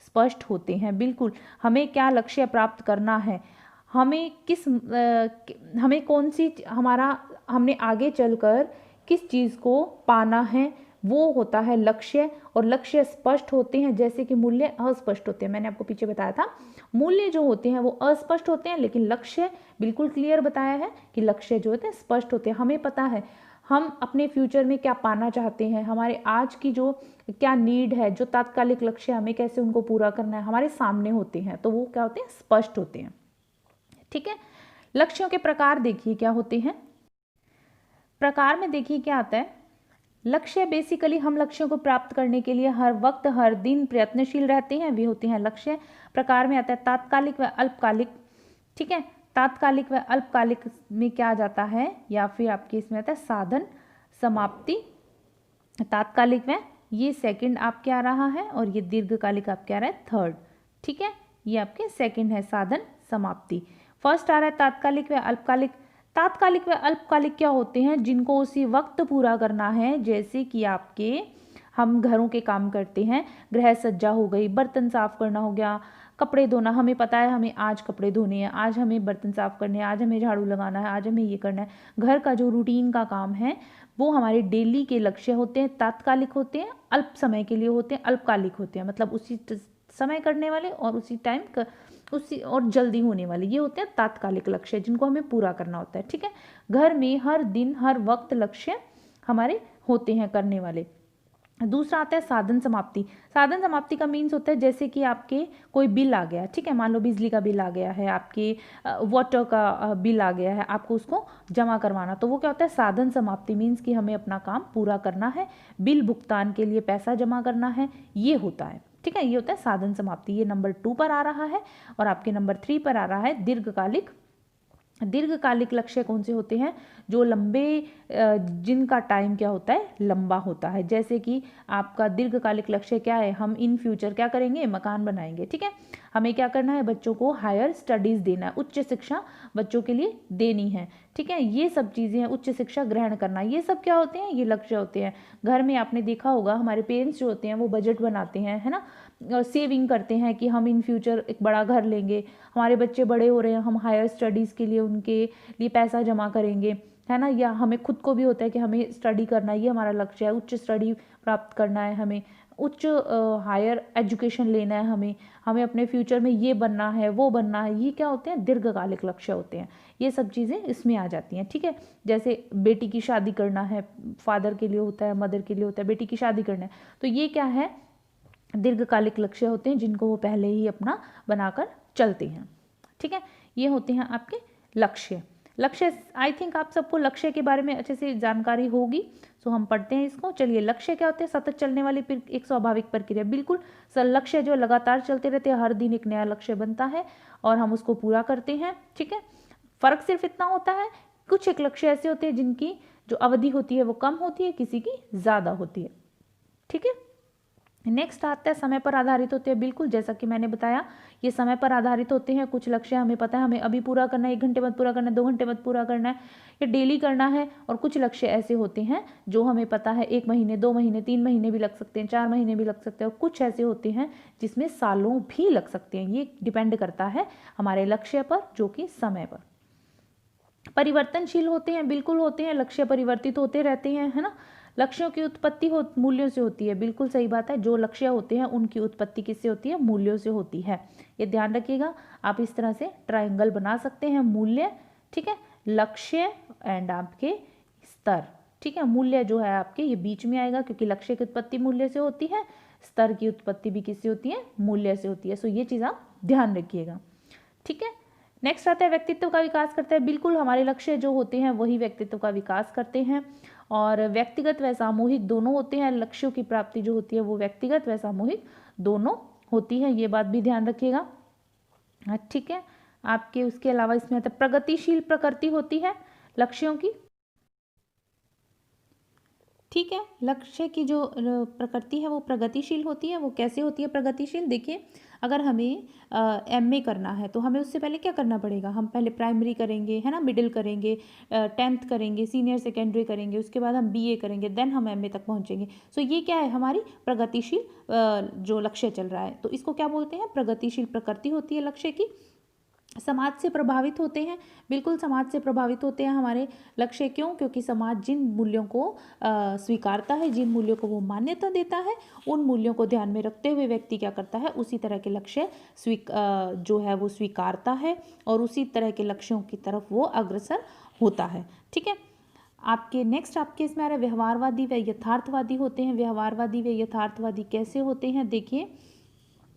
स्पष्ट होते हैं। बिल्कुल, हमें क्या लक्ष्य प्राप्त करना है, हमें हमें कौन सी हमने आगे चलकर किस चीज़ को पाना है, वो होता है लक्ष्य। और लक्ष्य स्पष्ट होते हैं, जैसे कि मूल्य अस्पष्ट होते हैं। मैंने आपको पीछे बताया था मूल्य जो होते हैं वो अस्पष्ट होते हैं, लेकिन लक्ष्य बिल्कुल क्लियर बताया है कि लक्ष्य जो होते हैं स्पष्ट होते हैं। हमें पता है हम अपने फ्यूचर में क्या पाना चाहते हैं, हमारे आज की जो क्या नीड है, जो तात्कालिक लक्ष्य हमें कैसे उनको पूरा करना है, हमारे सामने होते हैं, तो वो क्या होते हैं, स्पष्ट होते हैं। ठीक है, लक्ष्यों के प्रकार देखिए क्या होते हैं। प्रकार में देखिए क्या आता है। लक्ष्य बेसिकली हम लक्ष्यों को प्राप्त करने के लिए हर वक्त हर दिन प्रयत्नशील रहते हैं, वे होते हैं लक्ष्य। प्रकार में आता है तात्कालिक व अल्पकालिक। ठीक है, तात्कालिक व अल्पकालिक में क्या आ जाता है, या फिर आपके इसमें आता है साधन समाप्ति। तात्कालिक में ये सेकंड आपके आ रहा है और ये दीर्घकालिक आपके आ रहा है थर्ड। ठीक है, ये आपके सेकंड है साधन समाप्ति। फर्स्ट आ रहा है तात्कालिक व अल्पकालिक। तात्कालिक व अल्पकालिक क्या होते हैं, जिनको उसी वक्त पूरा करना है। जैसे कि आपके हम घरों के काम करते हैं, गृह सज्जा हो गई, बर्तन साफ करना हो गया, कपड़े धोना, हमें पता है हमें आज कपड़े धोने हैं, आज हमें बर्तन साफ करने हैं, आज हमें झाड़ू लगाना है, आज हमें ये करना है। घर का जो रूटीन का काम है वो हमारे डेली के लक्ष्य होते हैं, तात्कालिक होते हैं, अल्प समय के लिए होते हैं, अल्पकालिक होते हैं, मतलब उसी समय करने वाले और उसी टाइम उसी और जल्दी होने वाले, ये होते हैं तात्कालिक लक्ष्य जिनको हमें पूरा करना होता है। ठीक है, घर में हर दिन हर वक्त लक्ष्य हमारे होते हैं करने वाले। दूसरा आता है साधन समाप्ति। साधन समाप्ति का मीन्स होता है जैसे कि आपके कोई बिल आ गया, ठीक है, मान लो बिजली का बिल आ गया है, आपके वाटर का बिल आ गया है, आपको उसको जमा करवाना, तो वो क्या होता है साधन समाप्ति। मीन्स कि हमें अपना काम पूरा करना है, बिल भुगतान के लिए पैसा जमा करना है, ये होता है। ठीक है, ये होता है साधन समाप्ति। ये नंबर 2 पर आ रहा है और आपके नंबर 3 पर आ रहा है दीर्घकालिक। दीर्घकालिक लक्ष्य कौन से होते हैं, जो लंबे जिनका टाइम क्या होता है लंबा होता है। जैसे कि आपका दीर्घकालिक लक्ष्य क्या है, हम इन फ्यूचर क्या करेंगे, मकान बनाएंगे। ठीक है, हमें क्या करना है, बच्चों को हायर स्टडीज़ देना है, उच्च शिक्षा बच्चों के लिए देनी है। ठीक है, ये सब चीज़ें हैं, उच्च शिक्षा ग्रहण करना, ये सब क्या होते हैं, ये लक्ष्य होते हैं। घर में आपने देखा होगा हमारे पेरेंट्स जो होते हैं वो बजट बनाते हैं, है ना, सेविंग करते हैं कि हम इन फ्यूचर एक बड़ा घर लेंगे, हमारे बच्चे बड़े हो रहे हैं, हम हायर स्टडीज़ के लिए उनके लिए पैसा जमा करेंगे, है ना। या हमें खुद को भी होता है कि हमें स्टडी करना है, ये हमारा लक्ष्य है, उच्च स्टडी प्राप्त करना है, हमें उच्च हायर एजुकेशन लेना है, हमें अपने फ्यूचर में ये बनना है वो बनना है। ये क्या होते हैं, दीर्घकालिक लक्ष्य होते हैं। ये सब चीज़ें इसमें आ जाती हैं। ठीक है, जैसे बेटी की शादी करना है, फादर के लिए होता है, मदर के लिए होता है, बेटी की शादी करना है, तो ये क्या है, दीर्घकालिक लक्ष्य होते हैं जिनको वो पहले ही अपना बनाकर चलते हैं। ठीक है, ये होते हैं आपके लक्ष्य। लक्ष्य, आई थिंक आप सबको लक्ष्य के बारे में अच्छे से जानकारी होगी, सो हम पढ़ते हैं इसको। चलिए, लक्ष्य क्या होते हैं, सतत चलने वाली एक स्वाभाविक प्रक्रिया। बिल्कुल सर, लक्ष्य जो लगातार चलते रहते हैं, हर दिन एक नया लक्ष्य बनता है और हम उसको पूरा करते हैं। ठीक है, फर्क सिर्फ इतना होता है, कुछ एक लक्ष्य ऐसे होते हैं जिनकी जो अवधि होती है वो कम होती है, किसी की ज़्यादा होती है। ठीक है, नेक्स्ट आता है समय पर आधारित होते हैं। बिल्कुल, जैसा कि मैंने बताया ये समय पर आधारित होते हैं। कुछ लक्ष्य हमें पता है हमें अभी पूरा करना है, 1 घंटे बाद पूरा करना है, 2 घंटे बाद पूरा करना है, ये डेली करना है। और कुछ लक्ष्य ऐसे होते हैं जो हमें पता है 1 महीने, 2 महीने, 3 महीने भी लग सकते हैं, 4 महीने भी लग सकते हैं, और कुछ ऐसे होते हैं जिसमें सालों भी लग सकते हैं। ये डिपेंड करता है हमारे लक्ष्य पर, जो कि समय पर। परिवर्तनशील होते हैं, बिल्कुल होते हैं, लक्ष्य परिवर्तित होते रहते हैं, है ना। लक्ष्यों की उत्पत्ति मूल्यों से होती है, बिल्कुल सही बात है। जो लक्ष्य होते हैं उनकी उत्पत्ति किससे होती है, मूल्यों से होती है। ये ध्यान रखिएगा, आप इस तरह से ट्रायंगल बना सकते हैं, मूल्य, ठीक है, लक्ष्य एंड आपके स्तर। ठीक है, मूल्य जो है आपके ये बीच में आएगा, क्योंकि लक्ष्य की उत्पत्ति मूल्य से होती है, स्तर की उत्पत्ति भी किससे होती है, मूल्य से होती है। सो ये चीज़ आप ध्यान रखिएगा। ठीक है, नेक्स्ट आता है व्यक्तित्व का विकास करता है। बिल्कुल, हमारे लक्ष्य जो होते हैं वही व्यक्तित्व का विकास करते हैं। और व्यक्तिगत व सामूहिक दोनों होते हैं। लक्ष्यों की प्राप्ति जो होती है वो व्यक्तिगत व सामूहिक दोनों होती है, ये बात भी ध्यान रखिएगा। ठीक है, आपके उसके अलावा इसमें आता है प्रगतिशील प्रकृति होती है लक्ष्यों की। ठीक है, लक्ष्य की जो प्रकृति है वो प्रगतिशील होती है। वो कैसे होती है प्रगतिशील? देखिए, अगर हमें एमए करना है तो हमें उससे पहले क्या करना पड़ेगा? हम पहले प्राइमरी करेंगे, है ना, मिडिल करेंगे, 10th करेंगे, सीनियर सेकेंडरी करेंगे, उसके बाद हम बीए करेंगे, देन हम एमए तक पहुंचेंगे। सो ये क्या है? हमारी प्रगतिशील जो लक्ष्य चल रहा है, तो इसको क्या बोलते हैं? प्रगतिशील प्रकृति होती है लक्ष्य की। समाज से प्रभावित होते हैं, बिल्कुल समाज से प्रभावित होते हैं हमारे लक्ष्य। क्यों? क्योंकि समाज जिन मूल्यों को स्वीकारता है, जिन मूल्यों को वो मान्यता देता है, उन मूल्यों को ध्यान में रखते हुए व्यक्ति क्या करता है? उसी तरह के लक्ष्य जो है वो स्वीकारता है और उसी तरह के लक्ष्यों की तरफ वो अग्रसर होता है। ठीक है, आपके नेक्स्ट आपके इसमें आ रहा है व्यवहारवादी व यथार्थवादी होते हैं। व्यवहारवादी व यथार्थवादी कैसे होते हैं? देखिए,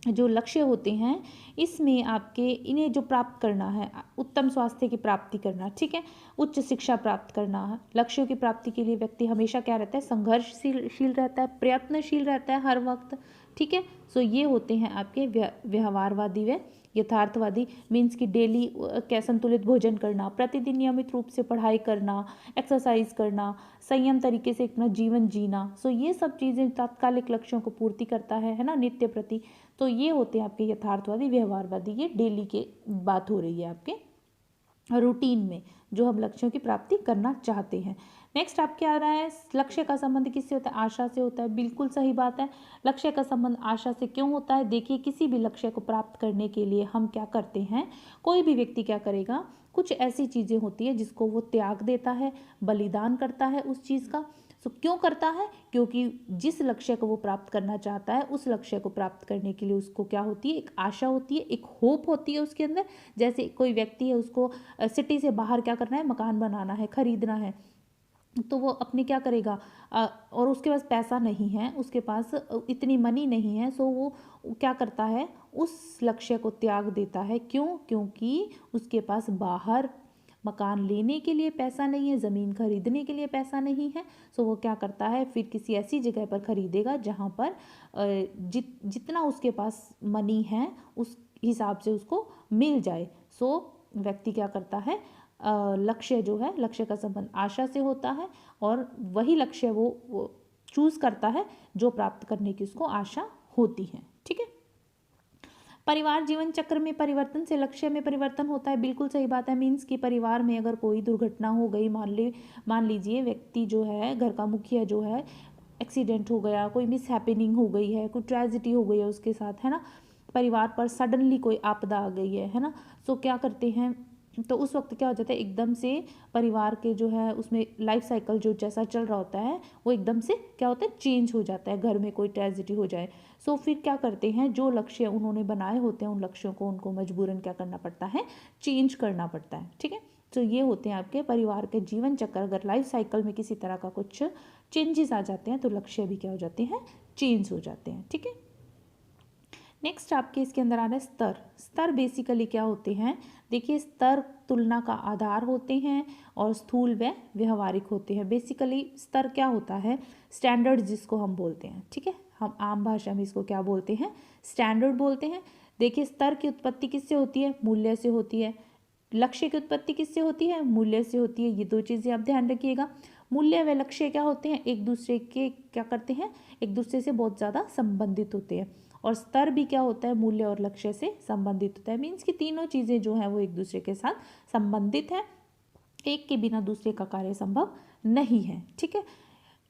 जो लक्ष्य होते हैं इसमें आपके इन्हें जो प्राप्त करना है, उत्तम स्वास्थ्य की प्राप्ति करना, ठीक है, उच्च शिक्षा प्राप्त करना है। लक्ष्यों की प्राप्ति के लिए व्यक्ति हमेशा क्या रहता है? संघर्षशील रहता है, प्रयत्नशील रहता है हर वक्त। ठीक है, सो ये होते हैं आपके व्यवहारवादी व यथार्थवादी। मीन्स की डेली क्या संतुलित भोजन करना, प्रतिदिन नियमित रूप से पढ़ाई करना, एक्सरसाइज करना, संयम तरीके से अपना जीवन जीना। सो ये सब चीज़ें तात्कालिक लक्ष्यों को पूर्ति करता है ना, नित्य प्रति। तो ये होते हैं आपके यथार्थवादी, व्यवहारवादी। ये डेली के बात हो रही है आपके रूटीन में जो हम लक्ष्यों की प्राप्ति करना चाहते हैं। नेक्स्ट आपके आ रहा है लक्ष्य का संबंध किससे होता है? आशा से होता है। बिल्कुल सही बात है, लक्ष्य का संबंध आशा से क्यों होता है? देखिए, किसी भी लक्ष्य को प्राप्त करने के लिए हम क्या करते हैं? कोई भी व्यक्ति क्या करेगा? कुछ ऐसी चीज़ें होती है जिसको वो त्याग देता है, बलिदान करता है उस चीज़ का। सो क्यों करता है? क्योंकि जिस लक्ष्य को वो प्राप्त करना चाहता है उस लक्ष्य को प्राप्त करने के लिए उसको क्या होती है? एक आशा होती है, एक होप होती है उसके अंदर। जैसे कोई व्यक्ति है, उसको सिटी से बाहर क्या करना है? मकान बनाना है, खरीदना है, तो वो अपने क्या करेगा? और उसके पास पैसा नहीं है, उसके पास इतनी मनी नहीं है, सो वो क्या करता है? उस लक्ष्य को त्याग देता है। क्यों? क्योंकि उसके पास बाहर मकान लेने के लिए पैसा नहीं है, ज़मीन खरीदने के लिए पैसा नहीं है। सो वो क्या करता है? फिर किसी ऐसी जगह पर खरीदेगा जहाँ पर जितना उसके पास मनी है उस हिसाब से उसको मिल जाए। सो व्यक्ति क्या करता है? लक्ष्य जो है, लक्ष्य का संबंध आशा से होता है और वही लक्ष्य वो चूज करता है जो प्राप्त करने की उसको आशा होती है। ठीक है, परिवार जीवन चक्र में परिवर्तन से लक्ष्य में परिवर्तन होता है। बिल्कुल सही बात है। मीन्स कि परिवार में अगर कोई दुर्घटना हो गई, मान लीजिए व्यक्ति जो है, घर का मुखिया जो है, एक्सीडेंट हो गया, कोई मिस हैपनिंग हो गई है, कोई ट्रेजिडी हो गई है उसके साथ, है ना, परिवार पर सडनली कोई आपदा आ गई है ना, सो क्या करते हैं? तो उस वक्त क्या हो जाता है? एकदम से परिवार के जो है उसमें लाइफ साइकिल जो जैसा चल रहा होता है वो एकदम से क्या होता है? चेंज हो जाता है। घर में कोई ट्रेजिडी हो जाए, सो फिर क्या करते हैं? जो लक्ष्य उन्होंने बनाए होते हैं उन लक्ष्यों को उनको मजबूरन क्या करना पड़ता है? चेंज करना पड़ता है। ठीक है, तो ये होते हैं आपके परिवार के जीवन चक्र। अगर लाइफ साइकिल में किसी तरह का कुछ चेंजेस आ जाते हैं तो लक्ष्य भी क्या हो जाते हैं? चेंज हो जाते हैं। ठीक है, नेक्स्ट आपके इसके अंदर आ रहा है स्तर। स्तर बेसिकली क्या होते हैं? देखिए, स्तर तुलना का आधार होते हैं और स्थूल व व्यवहारिक होते हैं। बेसिकली स्तर क्या होता है? स्टैंडर्ड जिसको हम बोलते हैं। ठीक है, हम आम भाषा में इसको क्या बोलते हैं? स्टैंडर्ड बोलते हैं। देखिए, स्तर की उत्पत्ति किससे होती है? मूल्य से होती है। लक्ष्य की उत्पत्ति किससे होती है? मूल्य से होती है। ये दो चीज़ें आप ध्यान रखिएगा। मूल्य व लक्ष्य क्या होते हैं? एक दूसरे के क्या करते हैं? एक दूसरे से बहुत ज़्यादा संबंधित होते हैं। और स्तर भी क्या होता है? मूल्य और लक्ष्य से संबंधित होता है। मीन्स कि तीनों चीज़ें जो हैं वो एक दूसरे के साथ संबंधित है, एक के बिना दूसरे का कार्य संभव नहीं है। ठीक है,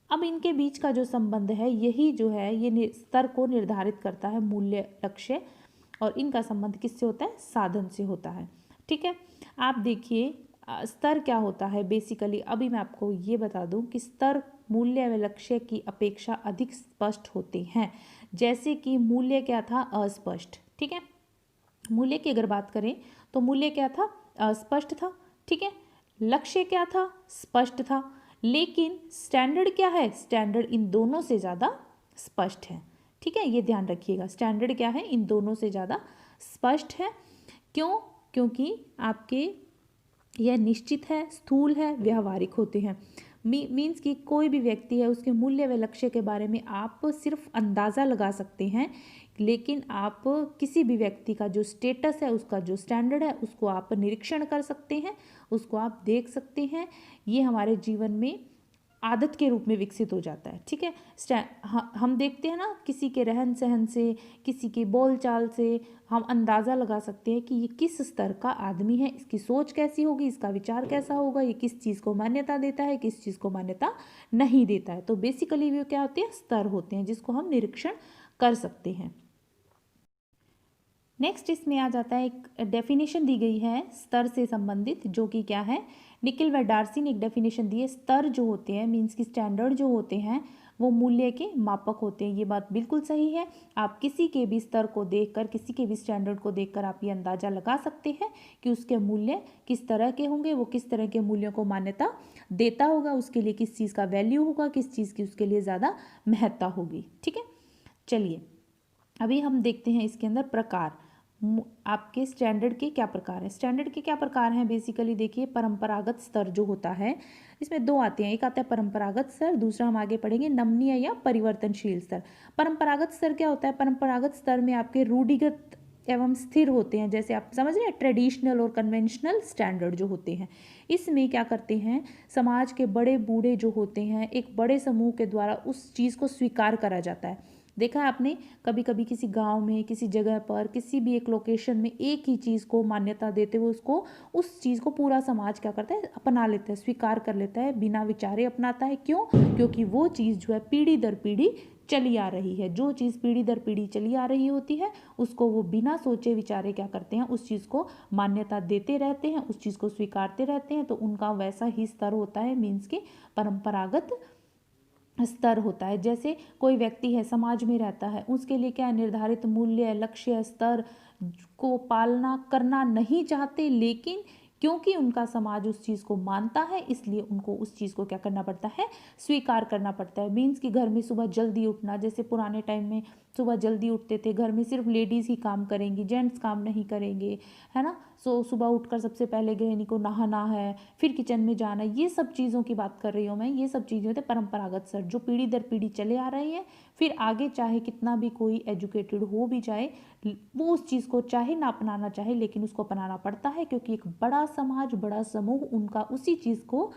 अब इनके बीच का जो संबंध है यही जो है ये स्तर को निर्धारित करता है, मूल्य लक्ष्य। और इनका संबंध किससे होता है? साधन से होता है। ठीक है, आप देखिए स्तर क्या होता है बेसिकली। अभी मैं आपको ये बता दूं कि स्तर मूल्य व लक्ष्य की अपेक्षा अधिक स्पष्ट होते हैं। जैसे कि मूल्य क्या था? अस्पष्ट। ठीक है, मूल्य की अगर बात करें तो मूल्य क्या था? अस्पष्ट था। ठीक है, लक्ष्य क्या था? स्पष्ट था। लेकिन स्टैंडर्ड क्या है? स्टैंडर्ड इन दोनों से ज़्यादा स्पष्ट है। ठीक है, ये ध्यान रखिएगा। स्टैंडर्ड क्या है? इन दोनों से ज़्यादा स्पष्ट है। क्यों? क्योंकि आपके यह निश्चित है, स्थूल है, व्यवहारिक होते हैं। मीन्स कि कोई भी व्यक्ति है उसके मूल्य व लक्ष्य के बारे में आप सिर्फ अंदाज़ा लगा सकते हैं, लेकिन आप किसी भी व्यक्ति का जो स्टेटस है, उसका जो स्टैंडर्ड है, उसको आप निरीक्षण कर सकते हैं, उसको आप देख सकते हैं। ये हमारे जीवन में आदत के रूप में विकसित हो जाता है। ठीक है, हम देखते हैं ना, किसी के रहन सहन से, किसी की बोल चाल से हम अंदाज़ा लगा सकते हैं कि ये किस स्तर का आदमी है, इसकी सोच कैसी होगी, इसका विचार कैसा होगा, ये किस चीज़ को मान्यता देता है, किस चीज़ को मान्यता नहीं देता है। तो बेसिकली वो क्या होते हैं, स्तर होते हैं जिसको हम निरीक्षण कर सकते हैं। नेक्स्ट इसमें आ जाता है, एक डेफिनेशन दी गई है स्तर से संबंधित, जो कि क्या है, निकिल व डार्सी ने एक डेफिनेशन दी है। स्तर जो होते हैं, मीन्स की स्टैंडर्ड जो होते हैं, वो मूल्य के मापक होते हैं। ये बात बिल्कुल सही है। आप किसी के भी स्तर को देखकर, किसी के भी स्टैंडर्ड को देखकर आप ये अंदाज़ा लगा सकते हैं कि उसके मूल्य किस तरह के होंगे, वो किस तरह के मूल्यों को मान्यता देता होगा, उसके लिए किस चीज़ का वैल्यू होगा, किस चीज़ की उसके लिए ज़्यादा महत्ता होगी। ठीक है, चलिए अभी हम देखते हैं इसके अंदर प्रकार। आपके स्टैंडर्ड के क्या प्रकार हैं। स्टैंडर्ड के क्या प्रकार हैं, बेसिकली देखिए, परंपरागत स्तर जो होता है, इसमें दो आते हैं। एक आता है परंपरागत स्तर, दूसरा हम आगे पढ़ेंगे नमनीय या परिवर्तनशील स्तर। परंपरागत स्तर क्या होता है, परंपरागत स्तर में आपके रूढ़िगत एवं स्थिर होते हैं, जैसे आप समझ रहे हैं, ट्रेडिशनल और कन्वेंशनल स्टैंडर्ड जो होते हैं। इसमें क्या करते हैं, समाज के बड़े बूढ़े जो होते हैं, एक बड़े समूह के द्वारा उस चीज़ को स्वीकार करा जाता है। देखा है आपने, कभी कभी किसी गांव में, किसी जगह पर, किसी भी एक लोकेशन में एक ही चीज़ को मान्यता देते हुए उसको, उस चीज़ को पूरा समाज क्या करता है, अपना लेता है, स्वीकार कर लेता है, बिना विचारे अपनाता है। क्यों? क्योंकि वो चीज़ जो है पीढ़ी दर पीढ़ी चली आ रही है। जो चीज़ पीढ़ी दर पीढ़ी चली आ रही होती है, उसको वो बिना सोचे विचारे क्या करते हैं, उस चीज़ को मान्यता देते रहते हैं, उस चीज़ को स्वीकारते रहते हैं। तो उनका वैसा ही स्तर होता है, मीन्स के परंपरागत स्तर होता है। जैसे कोई व्यक्ति है, समाज में रहता है, उसके लिए क्या निर्धारित मूल्य, लक्ष्य, स्तर को पालना करना नहीं चाहते, लेकिन क्योंकि उनका समाज उस चीज़ को मानता है, इसलिए उनको उस चीज़ को क्या करना पड़ता है, स्वीकार करना पड़ता है। मीन्स कि घर में सुबह जल्दी उठना, जैसे पुराने टाइम में सुबह जल्दी उठते थे, घर में सिर्फ लेडीज़ ही काम करेंगी, जेंट्स काम नहीं करेंगे, है ना। सो सुबह उठकर सबसे पहले गृहिणी को नहाना है, फिर किचन में जाना है। ये सब चीज़ों की बात कर रही हूँ मैं। ये सब चीज़ें होते हैं परंपरागत स्तर, जो पीढ़ी दर पीढ़ी चले आ रही है। फिर आगे चाहे कितना भी कोई एजुकेटेड हो भी जाए, वो उस चीज़ को चाहे ना अपनाना चाहे, लेकिन उसको अपनाना पड़ता है, क्योंकि एक बड़ा समाज, बड़ा समूह उनका उसी चीज़ को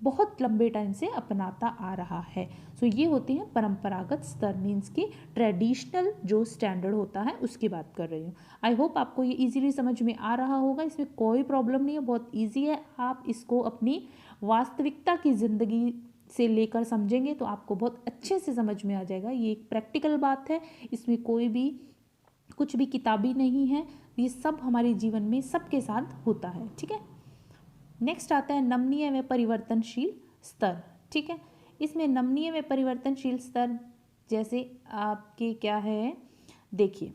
बहुत लंबे टाइम से अपनाता आ रहा है। सो ये होती है परंपरागत स्तर, मीन्स की ट्रेडिशनल जो स्टैंडर्ड होता है उसकी बात कर रही हूँ। आई होप आपको ये इजीली समझ में आ रहा होगा, इसमें कोई प्रॉब्लम नहीं है, बहुत इजी है। आप इसको अपनी वास्तविकता की ज़िंदगी से लेकर समझेंगे तो आपको बहुत अच्छे से समझ में आ जाएगा। ये एक प्रैक्टिकल बात है, इसमें कोई भी कुछ भी किताबी नहीं है, ये सब हमारे जीवन में सबके साथ होता है। ठीक है, नेक्स्ट आता है नमनीय व परिवर्तनशील स्तर। ठीक है, इसमें नमनीय व परिवर्तनशील स्तर जैसे आपके क्या है, देखिए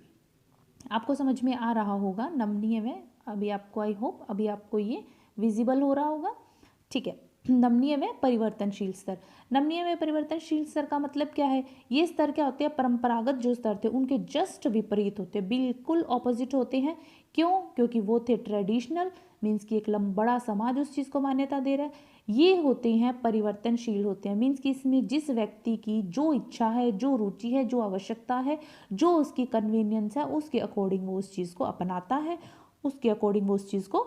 आपको समझ में आ रहा होगा नमनीय व, अभी आपको आई होप अभी आपको ये विजिबल हो रहा होगा। ठीक है, नमनीय व परिवर्तनशील स्तर। नमनीय व परिवर्तनशील स्तर का मतलब क्या है, ये स्तर क्या होते हैं, परंपरागत जो स्तर थे उनके जस्ट विपरीत होते हैं, बिल्कुल ऑपोजिट होते हैं। क्यों? क्योंकि वो थे ट्रेडिशनल, मीन्स कि एक बड़ा समाज उस चीज़ को मान्यता दे रहा है। ये होते हैं परिवर्तनशील होते हैं, मीन्स कि इसमें जिस व्यक्ति की जो इच्छा है, जो रुचि है, जो आवश्यकता है, जो उसकी कन्वीनियंस है, उसके अकॉर्डिंग वो उस चीज़ को अपनाता है, उसके अकॉर्डिंग वो उस चीज़ को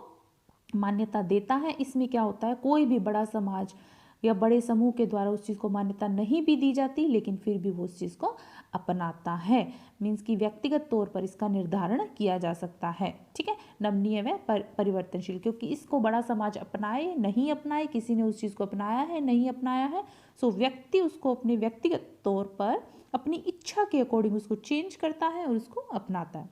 मान्यता देता है। इसमें क्या होता है, कोई भी बड़ा समाज या बड़े समूह के द्वारा उस चीज़ को मान्यता नहीं भी दी जाती, लेकिन फिर भी वो उस चीज़ को अपनाता है। मीन्स कि व्यक्तिगत तौर पर इसका निर्धारण किया जा सकता है। ठीक है, नमनीय व परिवर्तनशील, क्योंकि इसको बड़ा समाज अपनाए नहीं अपनाए, किसी ने उस चीज़ को अपनाया है नहीं अपनाया है, सो व्यक्ति उसको अपने व्यक्तिगत तौर पर अपनी इच्छा के अकॉर्डिंग उसको चेंज करता है और उसको अपनाता है।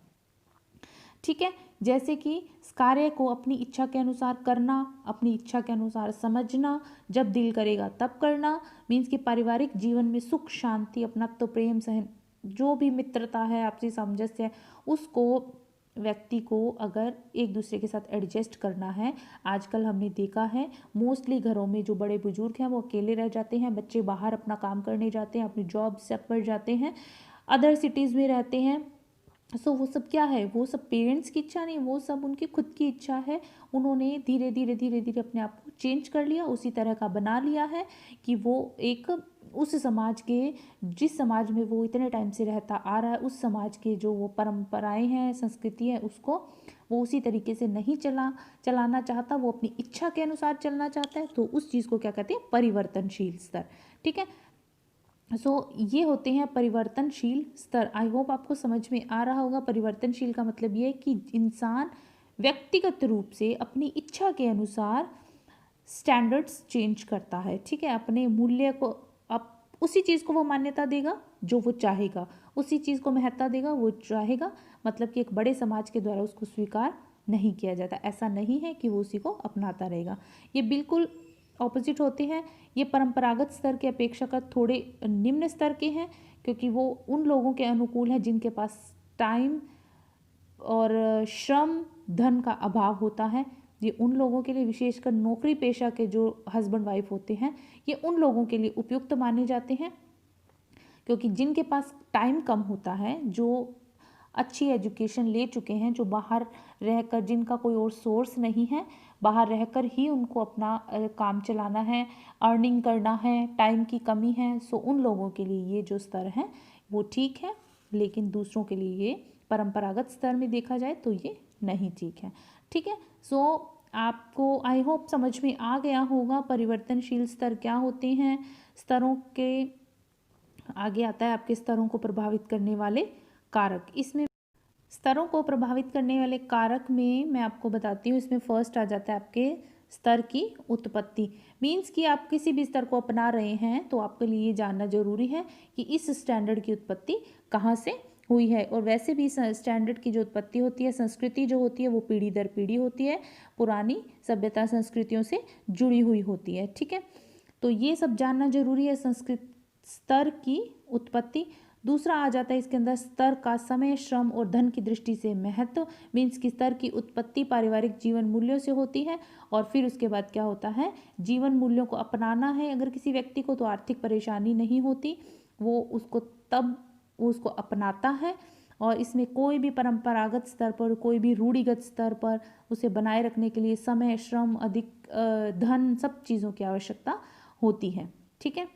ठीक है, जैसे कि कार्य को अपनी इच्छा के अनुसार करना, अपनी इच्छा के अनुसार समझना, जब दिल करेगा तब करना। मीन्स कि पारिवारिक जीवन में सुख शांति, अपनत्व, प्रेम, सहन, जो भी मित्रता है, आपसी सामंजस्य है, उसको व्यक्ति को अगर एक दूसरे के साथ एडजस्ट करना है। आजकल हमने देखा है मोस्टली घरों में जो बड़े बुजुर्ग हैं वो अकेले रह जाते हैं, बच्चे बाहर अपना काम करने जाते हैं, अपनी जॉब सब पर जाते हैं, अदर सिटीज़ में रहते हैं, सो वो सब क्या है, वो सब पेरेंट्स की इच्छा नहीं, वो सब उनकी खुद की इच्छा है। उन्होंने धीरे धीरे धीरे धीरे अपने आप को चेंज कर लिया, उसी तरह का बना लिया है कि वो एक उस समाज के, जिस समाज में वो इतने टाइम से रहता आ रहा है, उस समाज के जो वो परंपराएं हैं, संस्कृति है, उसको वो उसी तरीके से नहीं चलाना चाहता, वो अपनी इच्छा के अनुसार चलना चाहता है। तो उस चीज़ को क्या कहते हैं, परिवर्तनशील स्तर। ठीक है, ये होते हैं परिवर्तनशील स्तर। आई होप आपको समझ में आ रहा होगा। परिवर्तनशील का मतलब ये है कि इंसान व्यक्तिगत रूप से अपनी इच्छा के अनुसार स्टैंडर्ड्स चेंज करता है। ठीक है, अपने मूल्य को, अब उसी चीज़ को वो मान्यता देगा जो वो चाहेगा, उसी चीज़ को महत्ता देगा वो चाहेगा। मतलब कि एक बड़े समाज के द्वारा उसको स्वीकार नहीं किया जाता। ऐसा नहीं है कि वो उसी को अपनाता रहेगा। ये बिल्कुल ऑपोजिट होते हैं। ये परंपरागत स्तर के अपेक्षाकृत थोड़े निम्न स्तर के हैं, क्योंकि वो उन लोगों के अनुकूल है जिनके पास टाइम और श्रम धन का अभाव होता है। ये उन लोगों के लिए, विशेषकर नौकरी पेशा के जो हस्बैंड वाइफ होते हैं, ये उन लोगों के लिए उपयुक्त माने जाते हैं, क्योंकि जिनके पास टाइम कम होता है, जो अच्छी एजुकेशन ले चुके हैं, जो बाहर रहकर, जिनका कोई और सोर्स नहीं है, बाहर रहकर ही उनको अपना काम चलाना है, अर्निंग करना है, टाइम की कमी है, सो उन लोगों के लिए ये जो स्तर है वो ठीक है। लेकिन दूसरों के लिए ये परंपरागत स्तर में देखा जाए तो ये नहीं ठीक है। ठीक है, सो आपको आई होप समझ में आ गया होगा परिवर्तनशील स्तर क्या होते हैं। स्तरों के आगे आता है आपके स्तरों को प्रभावित करने वाले कारक। इसमें स्तरों को प्रभावित करने वाले कारक में मैं आपको बताती हूँ, इसमें फर्स्ट आ जाता है आपके स्तर की उत्पत्ति। मीन्स कि आप किसी भी स्तर को अपना रहे हैं तो आपके लिए ये जानना जरूरी है कि इस स्टैंडर्ड की उत्पत्ति कहाँ से हुई है। और वैसे भी स्टैंडर्ड की जो उत्पत्ति होती है, संस्कृति जो होती है, वो पीढ़ी दर पीढ़ी होती है, पुरानी सभ्यता संस्कृतियों से जुड़ी हुई होती है। ठीक है, तो ये सब जानना जरूरी है, संस्कृत स्तर की उत्पत्ति। दूसरा आ जाता है इसके अंदर स्तर का समय, श्रम और धन की दृष्टि से महत्व। मीन्स कि स्तर की उत्पत्ति पारिवारिक जीवन मूल्यों से होती है। और फिर उसके बाद क्या होता है, जीवन मूल्यों को अपनाना है अगर किसी व्यक्ति को तो आर्थिक परेशानी नहीं होती, वो उसको तब वो उसको अपनाता है। और इसमें कोई भी परंपरागत स्तर पर, कोई भी रूढ़िगत स्तर पर उसे बनाए रखने के लिए समय, श्रम, अधिक धन, सब चीज़ों की आवश्यकता होती है। ठीक है,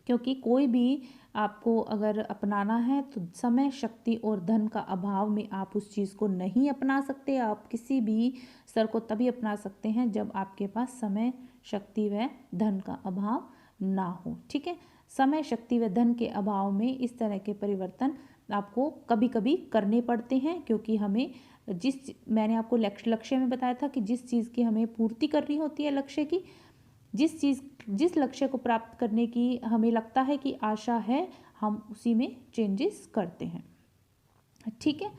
क्योंकि कोई भी आपको अगर अपनाना है तो समय, शक्ति और धन का अभाव में आप उस चीज़ को नहीं अपना सकते। आप किसी भी स्तर को तभी अपना सकते हैं जब आपके पास समय, शक्ति व धन का अभाव ना हो। ठीक है, समय, शक्ति व धन के अभाव में इस तरह के परिवर्तन आपको कभी कभी करने पड़ते हैं, क्योंकि हमें मैंने आपको लक्ष्य में बताया था कि जिस चीज़ की हमें पूर्ति करनी होती है, लक्ष्य की, जिस लक्ष्य को प्राप्त करने की हमें लगता है कि आशा है, हम उसी में चेंजेस करते हैं। ठीक है,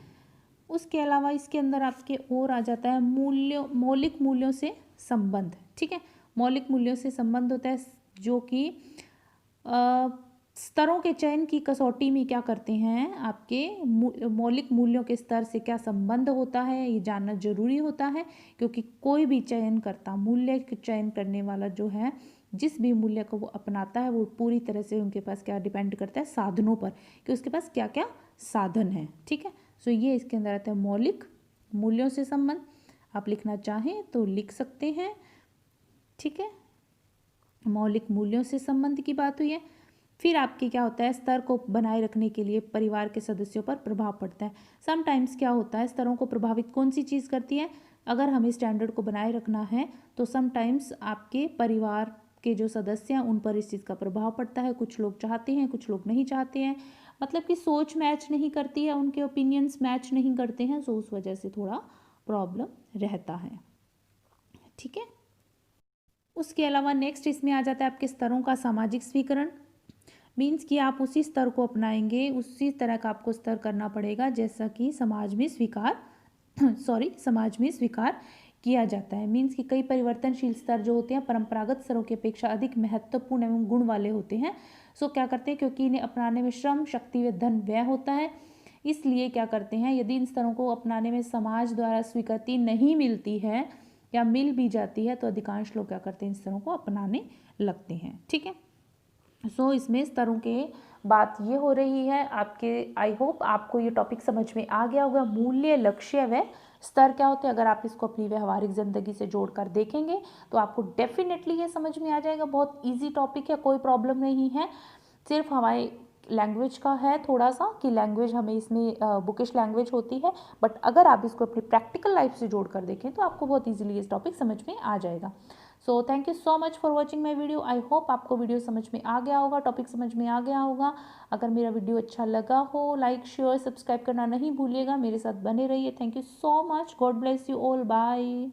उसके अलावा इसके अंदर आपके और आ जाता है मौलिक मूल्यों से संबंध। ठीक है, मौलिक मूल्यों से संबंध होता है जो कि स्तरों के चयन की कसौटी में क्या करते हैं, आपके मौलिक मूल्यों के स्तर से क्या संबंध होता है, ये जानना जरूरी होता है। क्योंकि कोई भी चयन करता, मूल्य के चयन करने वाला जो है, जिस भी मूल्य को वो अपनाता है, वो पूरी तरह से उनके पास क्या डिपेंड करता है, साधनों पर, कि उसके पास क्या क्या साधन है। ठीक है, सो ये इसके अंदर आता है मौलिक मूल्यों से संबंध। आप लिखना चाहें तो लिख सकते हैं। ठीक है, मौलिक मूल्यों से संबंध की बात हुई है। फिर आपके क्या होता है, स्तर को बनाए रखने के लिए परिवार के सदस्यों पर प्रभाव पड़ता है। समटाइम्स क्या होता है, स्तरों को प्रभावित कौन सी चीज़ करती है, अगर हमें स्टैंडर्ड को बनाए रखना है तो समटाइम्स आपके परिवार के जो सदस्य हैं उन पर इस चीज़ का प्रभाव पड़ता है। कुछ लोग चाहते हैं, कुछ लोग नहीं चाहते हैं, मतलब कि सोच मैच नहीं करती है, उनके ओपिनियंस मैच नहीं करते हैं, सो उस वजह से थोड़ा प्रॉब्लम रहता है। ठीक है, उसके अलावा नेक्स्ट इसमें आ जाता है आपके स्तरों का सामाजिक स्वीकरण। मीन्स कि आप उसी स्तर को अपनाएंगे, उसी तरह का आपको स्तर करना पड़ेगा जैसा कि समाज में स्वीकार किया जाता है। मीन्स कि कई परिवर्तनशील स्तर जो होते हैं परंपरागत स्तरों की अपेक्षा अधिक महत्वपूर्ण एवं गुण वाले होते हैं। सो क्या करते हैं, क्योंकि इन्हें अपनाने में श्रम, शक्ति व धन व्यय होता है, इसलिए क्या करते हैं, यदि इन स्तरों को अपनाने में समाज द्वारा स्वीकृति नहीं मिलती है या मिल भी जाती है तो अधिकांश लोग क्या करते हैं, इन स्तरों को अपनाने लगते हैं। ठीक है, सो इसमें स्तरों के बात ये हो रही है आपके। आई होप आपको ये टॉपिक समझ में आ गया होगा। मूल्य, लक्ष्य व स्तर क्या होते हैं, अगर आप इसको अपनी व्यवहारिक ज़िंदगी से जोड़कर देखेंगे तो आपको डेफिनेटली ये समझ में आ जाएगा। बहुत इजी टॉपिक है, कोई प्रॉब्लम नहीं है। सिर्फ हमारे लैंग्वेज का है थोड़ा सा कि लैंग्वेज हमें इसमें बुकिश लैंग्वेज होती है, बट अगर आप इसको अपनी प्रैक्टिकल लाइफ से जोड़ कर देखें तो आपको बहुत ईजिली ये टॉपिक समझ में आ जाएगा। So thank you so much for watching my video. I hope आपको वीडियो समझ में आ गया होगा, टॉपिक समझ में आ गया होगा। अगर मेरा वीडियो अच्छा लगा हो, लाइक शेयर सब्सक्राइब करना नहीं भूलिएगा, मेरे साथ बने रहिए। Thank you so much, God bless you all, bye.